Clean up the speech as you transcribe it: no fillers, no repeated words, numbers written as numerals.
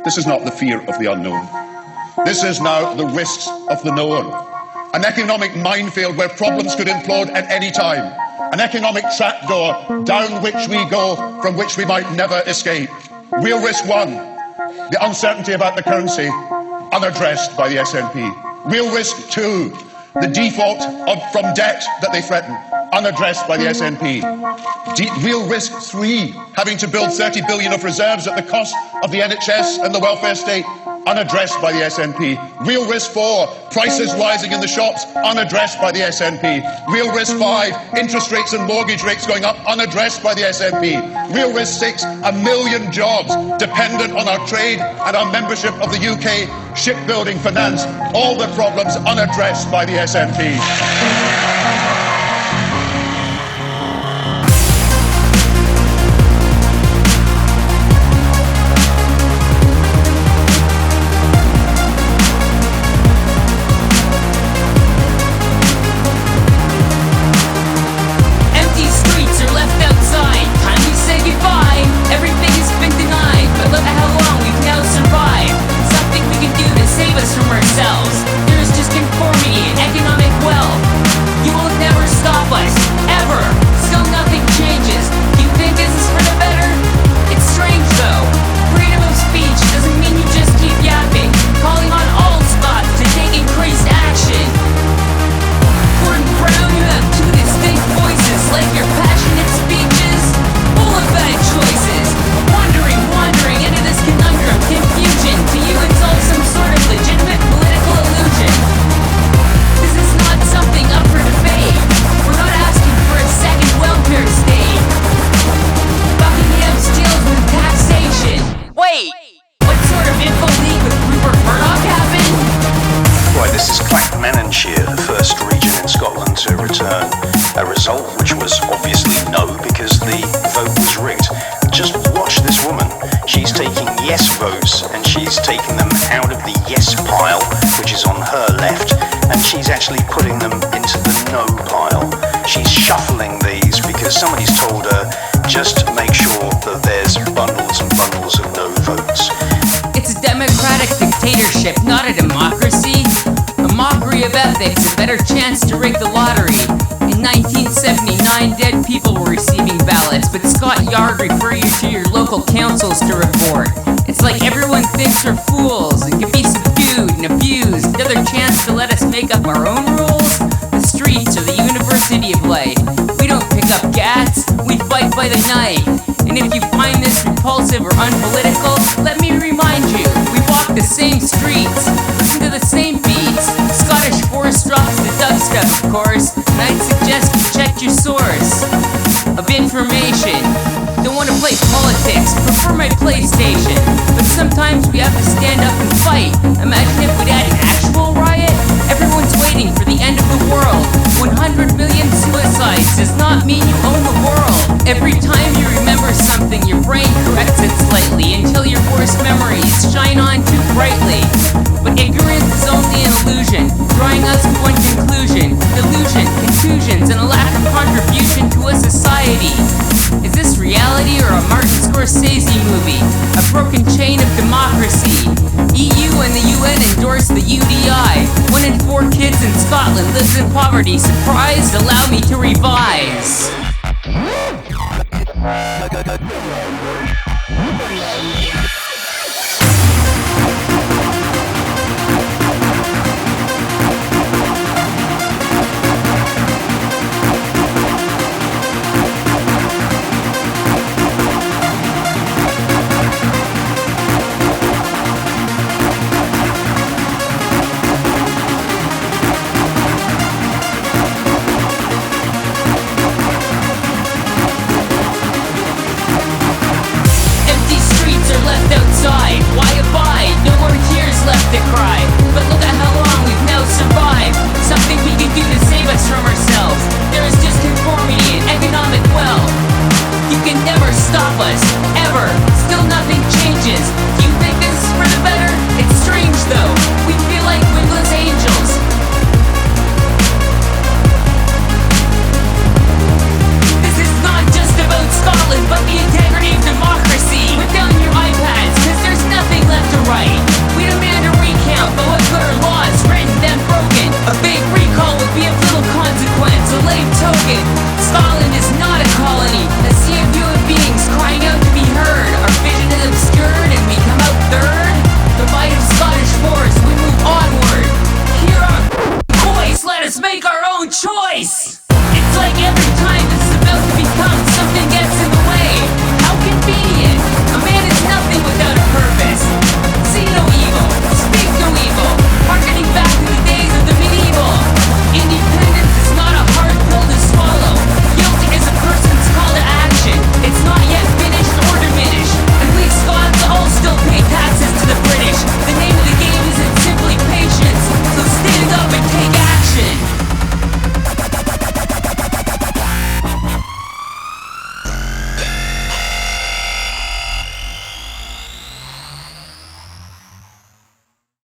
This is not the fear of the unknown. This is now the risks of the known. An economic minefield where problems could implode at any time. An economic trapdoor down which we go, from which we might never escape. Real risk one, the uncertainty about the currency, unaddressed by the SNP. Real risk two, the default from debt that they threaten, unaddressed by the SNP. Real risk three, having to build 30 billion of reserves at the cost of the NHS and the welfare state, unaddressed by the SNP. Real risk four, prices rising in the shops, unaddressed by the SNP. Real risk five, interest rates and mortgage rates going up, unaddressed by the SNP. Real risk six, 1 million jobs dependent on our trade and our membership of the UK shipbuilding finance. All the problems unaddressed by the SNP. There's just conformity and economic wealth. You will never stop us, ever. Still nothing changes. You think this is for the better? It's strange though. Freedom of speech doesn't mean you just keep yapping, calling on all Scots to take increased action. Gordon Brown, you have two distinct voices, like your passionate speeches, full of bad choices. Wandering into this conundrum, confusion. To you it's all some sort of legitimate political illusion. This is not something up for debate. We're not asking for a second welfare state. Buckingham steals with taxation. Wait, what sort of info leak with Rupert Murdoch happened? Right, this is Clackmannanshire, the first region in Scotland to return a result which was obviously no, because the vote was rigged. Just watch this woman. She's taking yes votes and she's taking them out of the yes pile, which is on her left, and she's actually putting them into the no pile. She's shuffling these because somebody's told her just make sure that there's bundles and bundles of no votes. It's a democratic dictatorship, not a democracy. A mockery of ethics, a better chance to rig the lottery. In 1979, dead people were receiving ballots, but Scott Yard refer you to your local councils to report. It's like everyone thinks we're fools and can be subdued and abused. Another chance to let us make up our own rules? The streets are the university of life. We don't pick up gats, we fight by the knife. And if you find this repulsive or unpolitical, let me remind you, we walk the same streets, listen to the same beats. Scottish forest drops the dubstep, of course, and I'd suggest you check your source of information. Don't want to play politics, prefer my PlayStation. But sometimes we have to stand up and fight. Imagine if we'd had an actual riot. Everyone's waiting for the end of the world. 100 million suicides does not mean you own the world. Every time you remember something, your brain corrects it slightly until your worst memories shine on too brightly. But ignorance is only an illusion, drawing us to one conclusion: delusion, contusions, and a lack of contribution to a society. Is this reality or a Martin Scorsese movie? A broken chain of democracy. EU and the UN endorse the UDI. 1 in 4 kids in Scotland lives in poverty. Surprised? Allow me to revise.